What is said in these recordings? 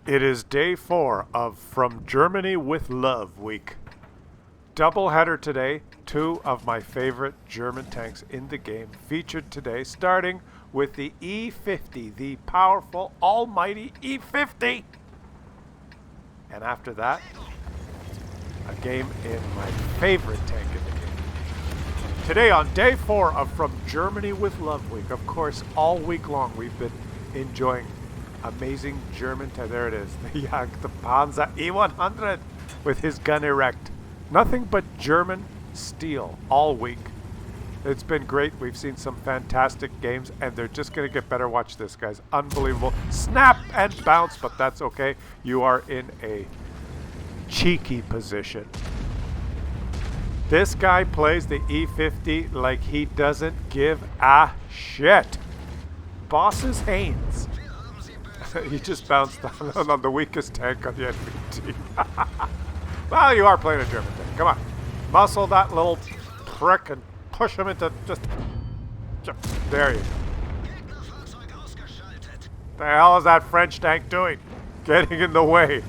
It is day 4 of From Germany with Love week. Double header today. 2 of my favorite German tanks in the game featured today, starting with the E50, the powerful, almighty E50. And after that, a game in my favorite tank in the game. Today on day 4 of From Germany with Love week. Of course, all week long we've been enjoying amazing German tank. There it is, the Panzer E100 with his gun erect. Nothing but German steel all week. It's been great. We've seen some fantastic games, and they're just going to get better. Watch this, guys. Unbelievable. Snap and bounce, but that's okay. You are in a cheeky position. This guy plays the E50 like he doesn't give a shit. Bosses Haynes. He just bounced on the weakest tank on the enemy team. Well, you are playing a German tank. Come on. Muscle that little prick and push him into just... There you go. The hell is that French tank doing? Getting in the way.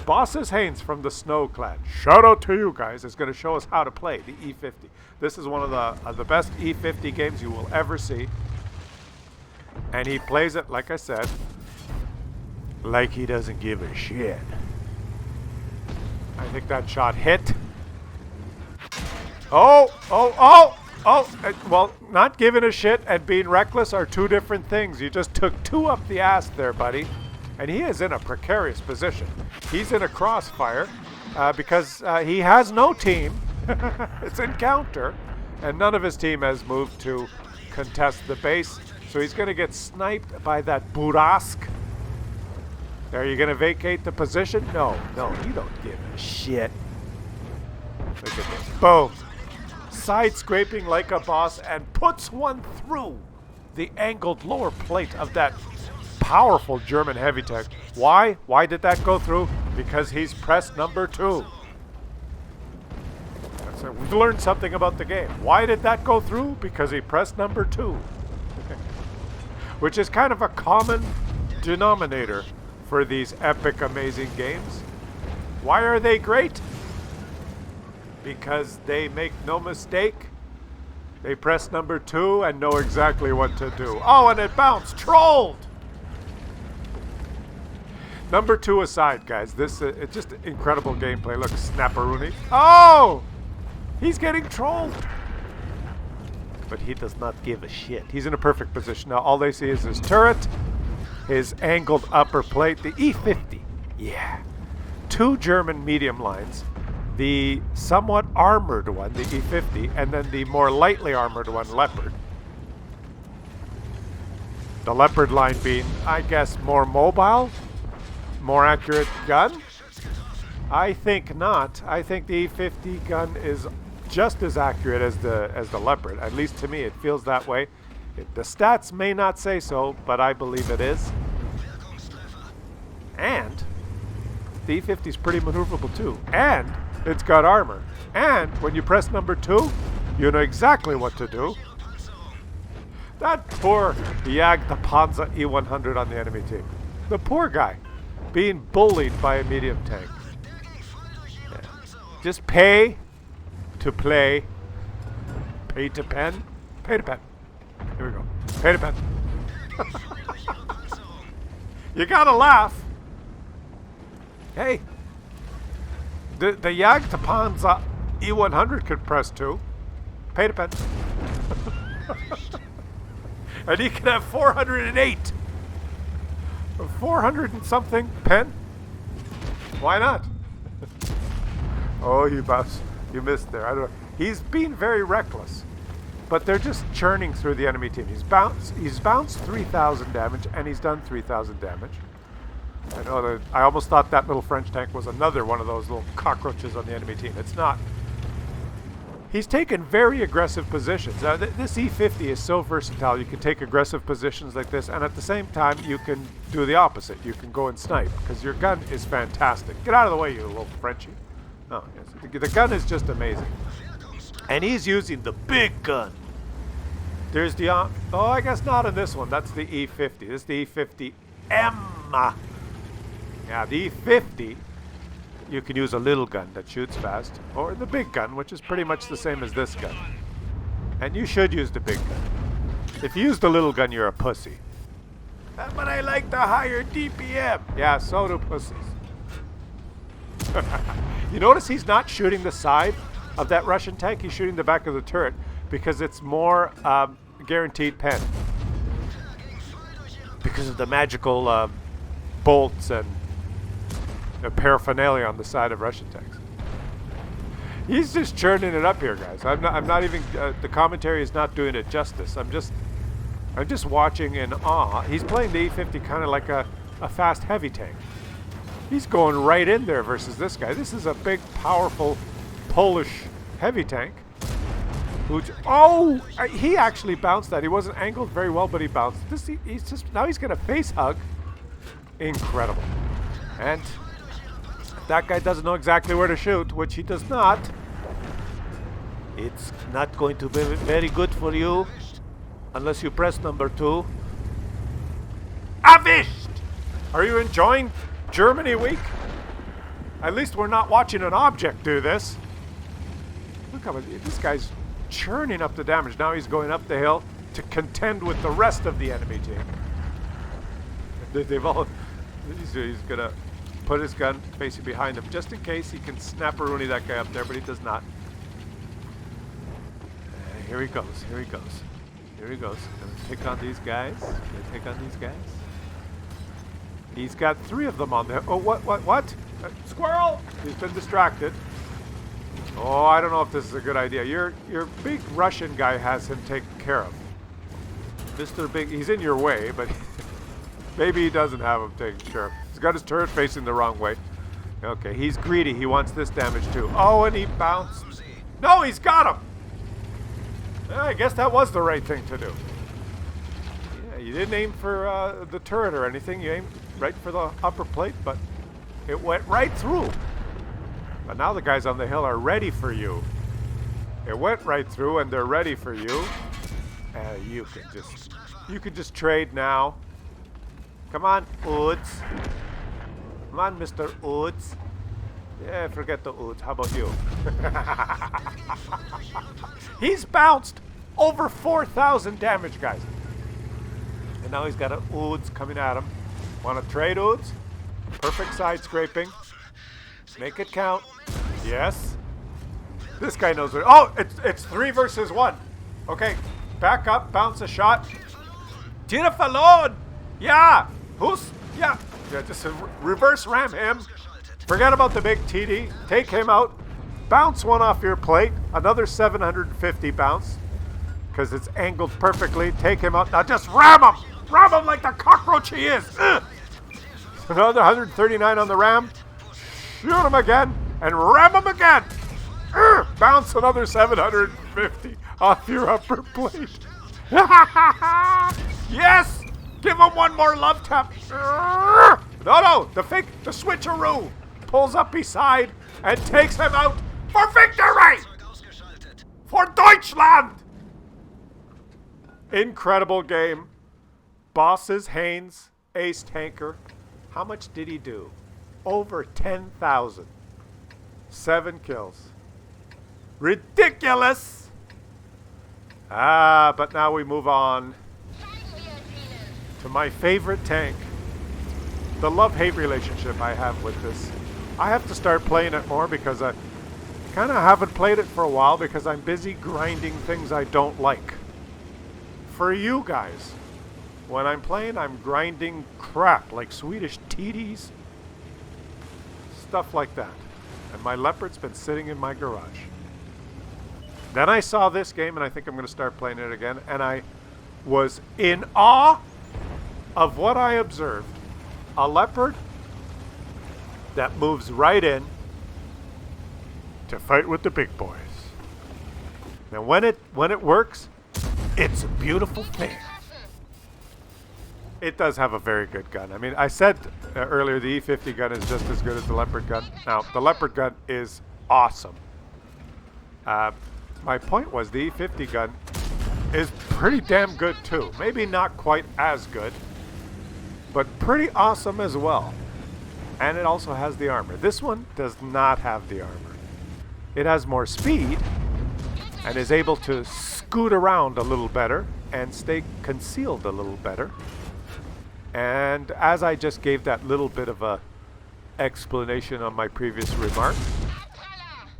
Bosses Haynes from the Snow Clan. Shout out to you guys. Is going to show us how to play the E50. This is one of the best E50 games you will ever see. And he plays it, like I said, like he doesn't give a shit. I think that shot hit. Oh! Well, not giving a shit and being reckless are two different things. You just took 2 up the ass there, buddy. And he is in a precarious position. He's in a crossfire because he has no team. It's encounter. And none of his team has moved to contest the base. So he's going to get sniped by that Burask. Are you going to vacate the position? No, you don't give a shit. Look at this. Boom. Side scraping like a boss and puts one through the angled lower plate of that powerful German heavy tank. Why? Why did that go through? Because he's pressed number 2. So we've learned something about the game. Why did that go through? Because he pressed number 2. Which is kind of a common denominator for these epic, amazing games. Why are they great? Because they make no mistake. They press number 2 and know exactly what to do. Oh, and it bounced. Trolled! Number 2 aside, guys. This it's just incredible gameplay. Look, Snapperoonie. Oh! He's getting trolled. But he does not give a shit. He's in a perfect position. Now all they see is his turret, his angled upper plate, the E50. Yeah. 2 German medium lines. The somewhat armored one, the E50, and then the more lightly armored one, Leopard. The Leopard line being, I guess, more mobile, more accurate gun? I think not. I think the E50 gun is just as accurate as the Leopard. At least to me, it feels that way. The stats may not say so, but I believe it is. And the E50 is pretty maneuverable too. And it's got armor. And when you press number 2, you know exactly what to do. That poor the Panzer E100 on the enemy team. The poor guy being bullied by a medium tank. Yeah. Just pay to play. Pay to pen. Pay to pen. Here we go. Pay to pen. You gotta laugh. Hey. The Panzer E100 could press 2. Pay to pen. And he can have 408. 400 and something pen. Why not? Oh, you missed there. I don't know. He's being very reckless. But they're just churning through the enemy team. He's bounced 3,000 damage, and he's done 3,000 damage. I know that I almost thought that little French tank was another one of those little cockroaches on the enemy team. It's not. He's taken very aggressive positions. This E50 is so versatile. You can take aggressive positions like this, and at the same time, you can do the opposite. You can go and snipe, because your gun is fantastic. Get out of the way, you little Frenchie. Oh, yes. The gun is just amazing. And he's using the big gun. There's the... oh, I guess not in this one. That's the E50. This is the E50M. Yeah, the E50, you can use a little gun that shoots fast, or the big gun, which is pretty much the same as this gun. And you should use the big gun. If you use the little gun, you're a pussy. But I like the higher DPM. Yeah, so do pussies. You notice he's not shooting the side of that Russian tank, he's shooting the back of the turret because it's more guaranteed pen. Because of the magical bolts and paraphernalia on the side of Russian tanks. He's just churning it up here, guys. I'm not even. The commentary is not doing it justice. I'm just watching in awe. He's playing the E50 kind of like a fast heavy tank. He's going right in there versus this guy. This is a big, powerful Polish heavy tank. Oh, he actually bounced that. He wasn't angled very well, but he bounced. Now he's gonna face hug. Incredible. And that guy doesn't know exactly where to shoot, which he does not. It's not going to be very good for you unless you press number 2. Erwischt! Are you enjoying Germany week? At least we're not watching an object do this. Look how this guy's churning up the damage. Now he's going up the hill to contend with the rest of the enemy team. He's gonna put his gun facing behind him just in case he can snap-a-rooney that guy up there, but he does not. Here he goes. Here he goes. Here he goes. Gonna take on these guys. Gonna take on these guys. He's got 3 of them on there. Oh, what? Squirrel! He's been distracted. Oh, I don't know if this is a good idea. Your big Russian guy has him taken care of. Mr. Big, he's in your way, but maybe he doesn't have him taken care of. He's got his turret facing the wrong way. Okay, he's greedy. He wants this damage too. Oh, and he bounced. No, he's got him! I guess that was the right thing to do. Yeah, you didn't aim for the turret or anything. You aimed right for the upper plate, but it went right through. But now the guys on the hill are ready for you. It went right through, and they're ready for you. You can just trade now. Come on, Oods. Come on, Mr. Oods. Yeah, forget the Oods. How about you? He's bounced over 4,000 damage, guys. And now he's got an Oods coming at him. Want to trade, Oods? Perfect side scraping. Make it count. Yes. This guy knows it. Oh, it's 3 versus 1. Okay, back up, bounce a shot. Tira verloren. Yeah. Yeah, just reverse ram him. Forget about the big TD. Take him out. Bounce one off your plate. Another 750 bounce. Because it's angled perfectly. Take him out. Now just ram him. Ram him like the cockroach he is. Ugh. Another 139 on the ram. Shoot him again. And ram him again. Ugh. Bounce another 750 off your upper plate. Yes. Give him one more love tap. No, the switcheroo pulls up beside and takes him out for victory! For Deutschland! Incredible game. Bosses Haynes, ace tanker. How much did he do? Over 10,000. 7 kills. Ridiculous! But now we move on to my favorite tank. The love-hate relationship I have with this. I have to start playing it more because I kind of haven't played it for a while because I'm busy grinding things I don't like. For you guys, when I'm playing, I'm grinding crap like Swedish TDs, stuff like that. And my Leopard's been sitting in my garage. Then I saw this game and I think I'm going to start playing it again, and I was in awe of what I observed. A Leopard that moves right in to fight with the big boys. Now when it works, it's a beautiful thing. It does have a very good gun. I mean, I said earlier the E50 gun is just as good as the Leopard gun. Now, the Leopard gun is awesome. My point was the E50 gun is pretty damn good too. Maybe not quite as good, but pretty awesome as well. and it also has the armor. This one does not have the armor. It has more speed and is able to scoot around a little better and stay concealed a little better. And as I just gave that little bit of a explanation on my previous remark,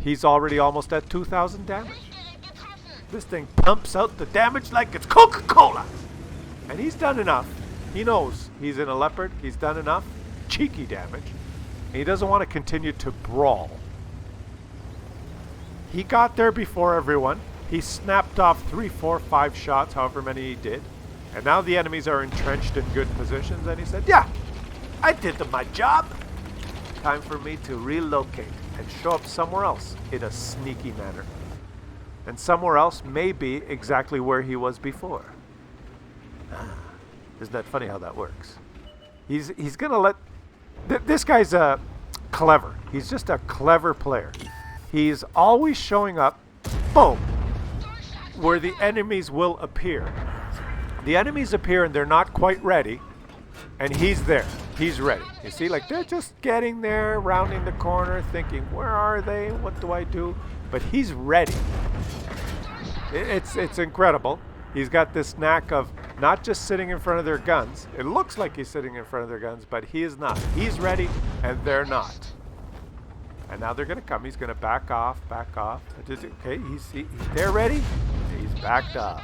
he's already almost at 2,000 damage. This thing pumps out the damage like it's Coca-Cola. And he's done enough. He knows he's in a Leopard. He's done enough cheeky damage. And he doesn't want to continue to brawl. He got there before everyone. He snapped off 3, 4, 5 shots, however many he did. And now the enemies are entrenched in good positions. And he said, yeah, I did my job. Time for me to relocate and show up somewhere else in a sneaky manner. And somewhere else may be exactly where he was before. Isn't that funny how that works? He's going to let... this guy's clever. He's just a clever player. He's always showing up, boom, where the enemies will appear. The enemies appear and they're not quite ready, and he's there. He's ready. You see, like they're just getting there, rounding the corner, thinking, where are they? What do I do? But he's ready. It's incredible. He's got this knack of not just sitting in front of their guns. It looks like he's sitting in front of their guns, but he is not. He's ready, and they're not. And now they're going to come. He's going to back off, back off. Okay, they're ready. He's backed off.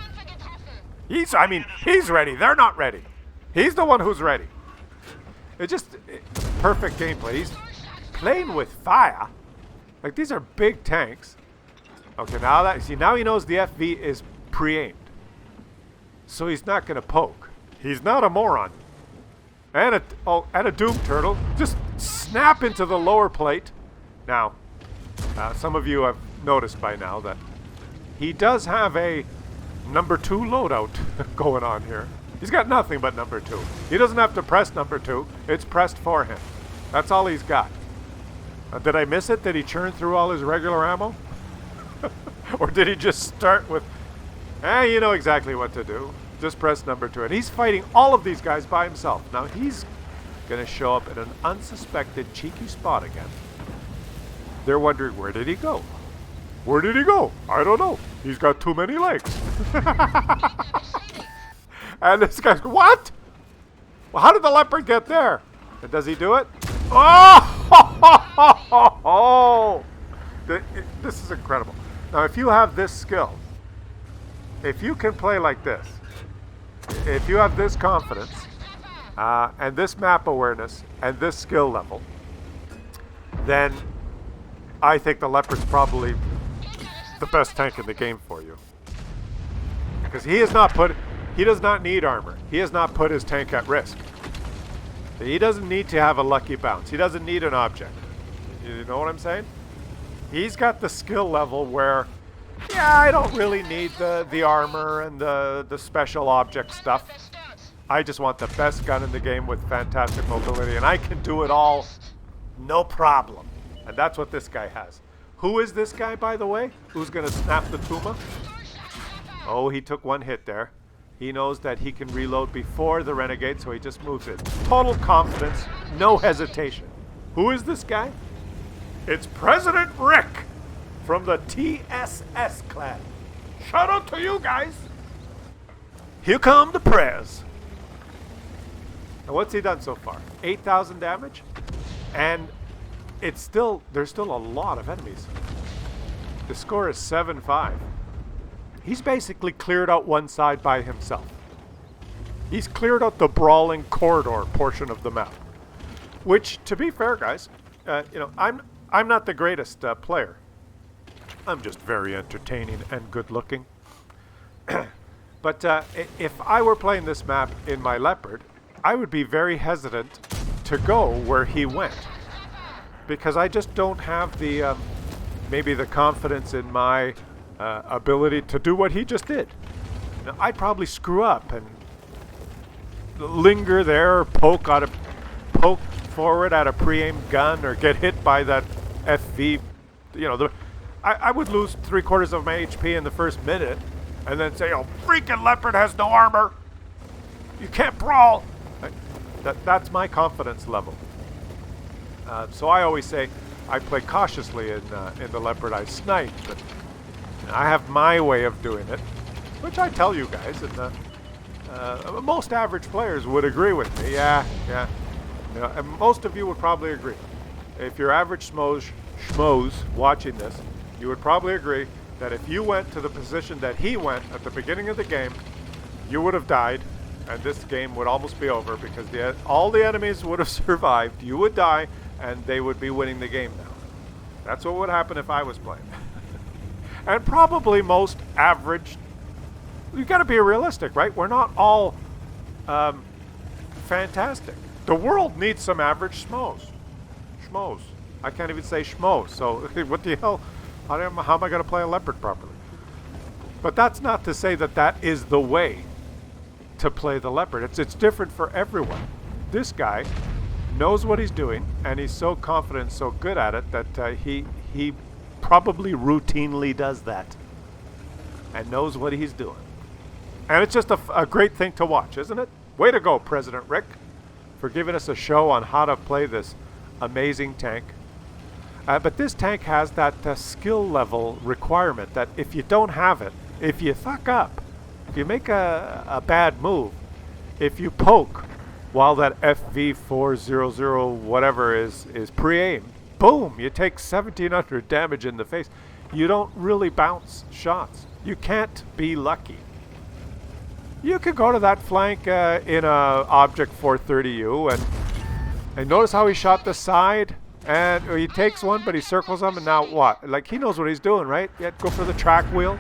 He's ready. They're not ready. He's the one who's ready. It's just perfect gameplay. He's playing with fire. Like, these are big tanks. Okay, now he knows the FV is pre-aimed. So he's not going to poke. He's not a moron. And a Doom Turtle. Just snap into the lower plate. Now, some of you have noticed by now that he does have a number 2 loadout going on here. He's got nothing but number 2. He doesn't have to press number 2. It's pressed for him. That's all he's got. Did I miss it? Did he churn through all his regular ammo? Or did he just start with, you know exactly what to do. Just press number 2. And he's fighting all of these guys by himself. Now he's going to show up at an unsuspected cheeky spot again. They're wondering, where did he go? Where did he go? I don't know. He's got too many legs. And this guy's, what? Well, how did the Leopard get there? And does he do it? Oh! This is incredible. Now, if you have this skill, if you can play like this, if you have this confidence, and this map awareness, and this skill level, then I think the Leopard's probably the best tank in the game for you. Because he does not need armor. He has not put his tank at risk. He doesn't need to have a lucky bounce. He doesn't need an object. You know what I'm saying? He's got the skill level where, yeah, I don't really need the armor and the special object stuff. I just want the best gun in the game with fantastic mobility, and I can do it all no problem. And that's what this guy has. Who is this guy, by the way? Who's going to snap the Puma? Oh, he took one hit there. He knows that he can reload before the Renegade, so he just moves it. Total confidence, no hesitation. Who is this guy? It's President Rick from the TSS clan. Shout out to you guys. Here come the Prez. Now, what's he done so far? 8,000 damage? And there's still a lot of enemies. The score is 7-5. He's basically cleared out one side by himself. He's cleared out the brawling corridor portion of the map. Which, to be fair, guys, I'm not the greatest player. I'm just very entertaining and good looking. But if I were playing this map in my Leopard, I would be very hesitant to go where he went. Because I just don't have the, maybe the confidence in my ability to do what he just did. Now, I'd probably screw up and linger there, poke forward at a pre-aimed gun, or get hit by that FV. I would lose 3/4 of my HP in the first minute, and then say, "Oh, freaking Leopard has no armor. You can't brawl." That's my confidence level. So I always say I play cautiously in the Leopard. I snipe, but I have my way of doing it, which I tell you guys, and most average players would agree with me. Yeah. You know, and most of you would probably agree. If you're average schmoes watching this, you would probably agree that if you went to the position that he went at the beginning of the game, you would have died, and this game would almost be over because all the enemies would have survived. You would die, and they would be winning the game now. That's what would happen if I was playing. And probably most average. You got to be realistic, right? We're not all fantastic. The world needs some average schmoes. Schmoes. I can't even say schmoes. So what the hell? How am I going to play a Leopard properly? But that's not to say that that is the way to play the Leopard. It's different for everyone. This guy knows what he's doing, and he's so confident, so good at it that he probably routinely does that and knows what he's doing. And it's just a great thing to watch, isn't it? Way to go, President Rick, for giving us a show on how to play this amazing tank. But this tank has that skill level requirement that if you don't have it, if you fuck up, if you make a bad move, if you poke while that FV400 whatever is pre-aimed, boom, you take 1700 damage in the face. You don't really bounce shots. You can't be lucky. You could go to that flank in a Object 430U and notice how he shot the side, and he takes one, but he circles them, and now what? Like, he knows what he's doing, right? Yeah, go for the track wheel.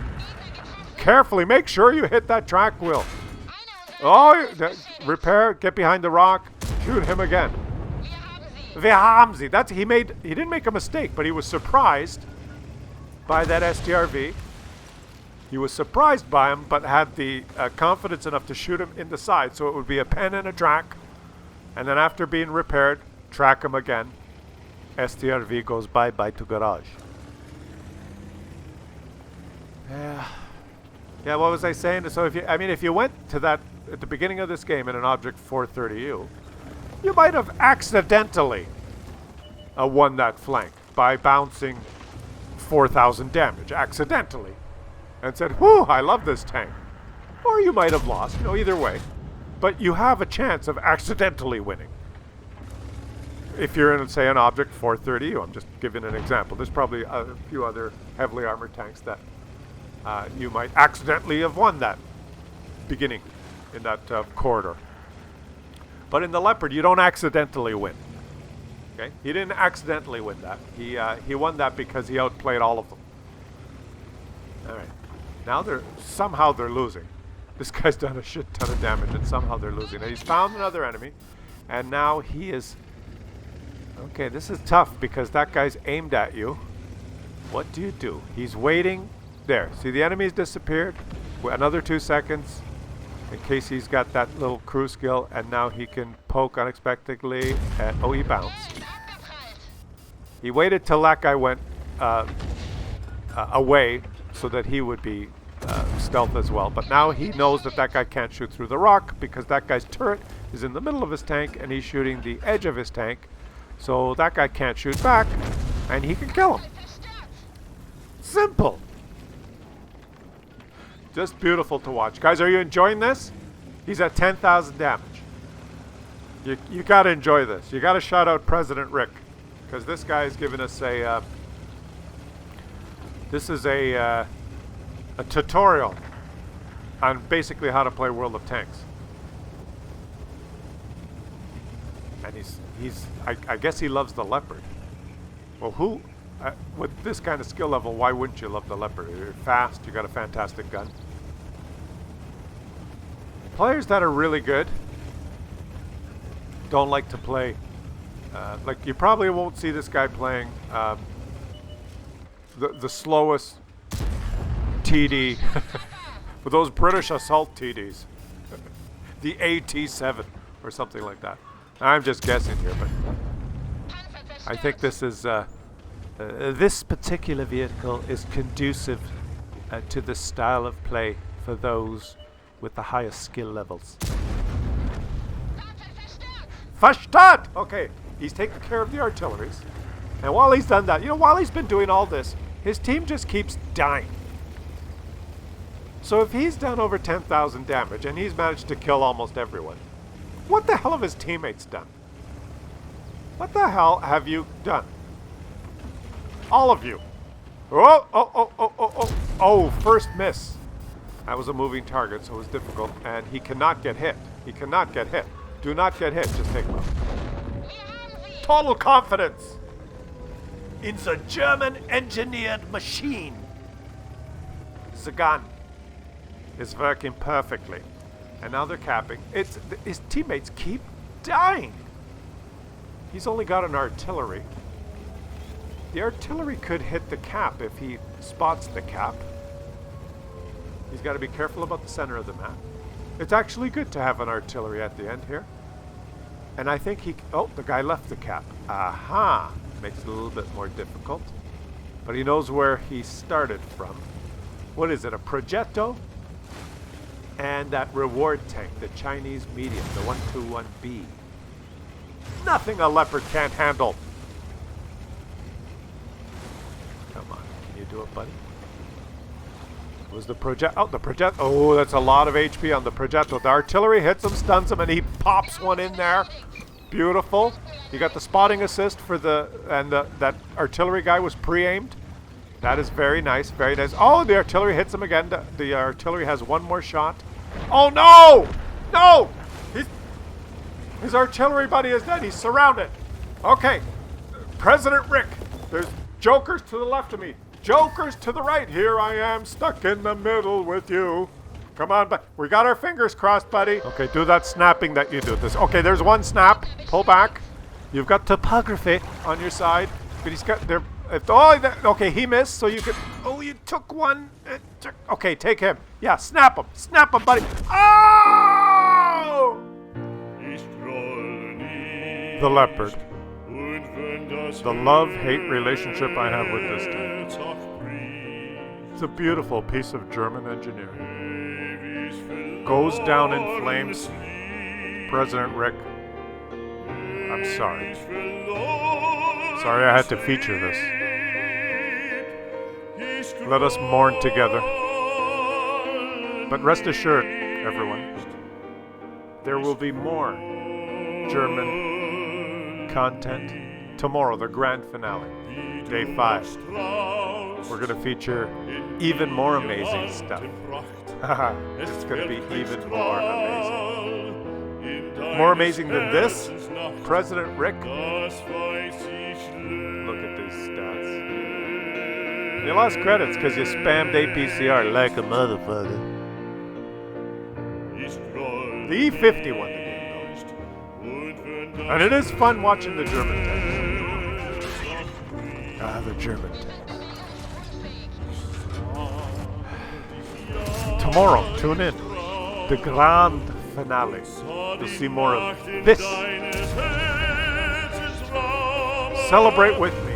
Carefully, make sure you hit that track wheel. Oh, repair, get behind the rock, shoot him again. Wir haben sie. He didn't make a mistake, but he was surprised by that STRV. He was surprised by him, but had the confidence enough to shoot him in the side, so it would be a pen and a track. And then after being repaired, track him again. STRV goes bye-bye to garage. Yeah, what was I saying? So if you went to that at the beginning of this game in an Object 430U, you might have accidentally won that flank by bouncing 4,000 damage, accidentally. And said, whew, I love this tank. Or you might have lost, either way. But you have a chance of accidentally winning. If you're in, say, an Object 430U, I'm just giving an example. There's probably a few other heavily armored tanks that you might accidentally have won that beginning in that corridor. But in the Leopard, you don't accidentally win. Okay? He didn't accidentally win that. He won that because he outplayed all of them. All right. Now somehow they're losing. This guy's done a shit ton of damage, and somehow they're losing. And he's found another enemy, and now he is... Okay, this is tough because that guy's aimed at you. What do? He's waiting. There. See, the enemy's disappeared. Another 2 seconds in case he's got that little crew skill, and now he can poke unexpectedly. Oh, he bounced. He waited till that guy went away so that he would be stealth as well. But now he knows that guy can't shoot through the rock because that guy's turret is in the middle of his tank and he's shooting the edge of his tank. So that guy can't shoot back and he can kill him. Simple. Just beautiful to watch. Guys, are you enjoying this? He's at 10,000 damage. You got to enjoy this. You got to shout out President Rick because this guy is giving us a... This is a tutorial on basically how to play World of Tanks. And I guess he loves the Leopard. Well, with this kind of skill level, why wouldn't you love the Leopard? You're fast, you got a fantastic gun. Players that are really good don't like to play, like you probably won't see this guy playing the slowest TD with those British assault TDs. The AT-7 or something like that. I'm just guessing here, but I think this is this particular vehicle is conducive to the style of play for those with the highest skill levels. Verstanden! Okay, He's taking care of the artilleries. And while he's done that, while he's been doing all this, his team just keeps dying. So if he's done over 10,000 damage and he's managed to kill almost everyone, what the hell have his teammates done? What the hell have you done? All of you. Oh, first miss. That was a moving target, so it was difficult. And he cannot get hit. He cannot get hit. Do not get hit. Just take him out. Total confidence in the German-engineered machine. The gun is working perfectly. And now they're capping. His teammates keep dying. He's only got an artillery. The artillery could hit the cap if he spots the cap. He's got to be careful about the center of the map. It's actually good to have an artillery at the end here. And I think the guy left the cap. Aha! Makes it a little bit more difficult. But he knows where he started from. What is it, a Progetto? And that reward tank, the Chinese medium, the 121B. Nothing a Leopard can't handle. Come on, can you do it, buddy? Was the Progetto? Oh, that's a lot of HP on the Progetto. The artillery hits him, stuns him, and he pops one in there. Beautiful. You got the spotting assist for that artillery guy was pre-aimed. That is very nice, very nice. Oh, the artillery hits him again. The artillery has one more shot. Oh no! No! His artillery buddy is dead. He's surrounded. Okay. President Rick. There's jokers to the left of me. Jokers to the right. Here I am, stuck in the middle with you. Come on, we got our fingers crossed, buddy. Okay, do that snapping that you do. Okay, there's one snap. Pull back. You've got topography on your side. But he's got there. Okay, he missed, so you could. Oh, you took one. Okay, take him. Yeah, snap him. Snap him, buddy. Oh! The Leopard. The love-hate relationship I have with this tank. It's a beautiful piece of German engineering. Goes down in flames. President Rick, I'm sorry. Sorry I had to feature this. Let us mourn together. But rest assured, everyone, there will be more German content tomorrow, the grand finale, day 5. We're going to feature even more amazing stuff. It's going to be even more amazing. More amazing than this? President Rick? Look at these stats. You lost credits because you spammed APCR like a motherfucker. The E50 won the game, though. And it is fun watching the German tanks. The German tanks. Tomorrow, tune in. The grand finale. You'll see more of this. Celebrate with me.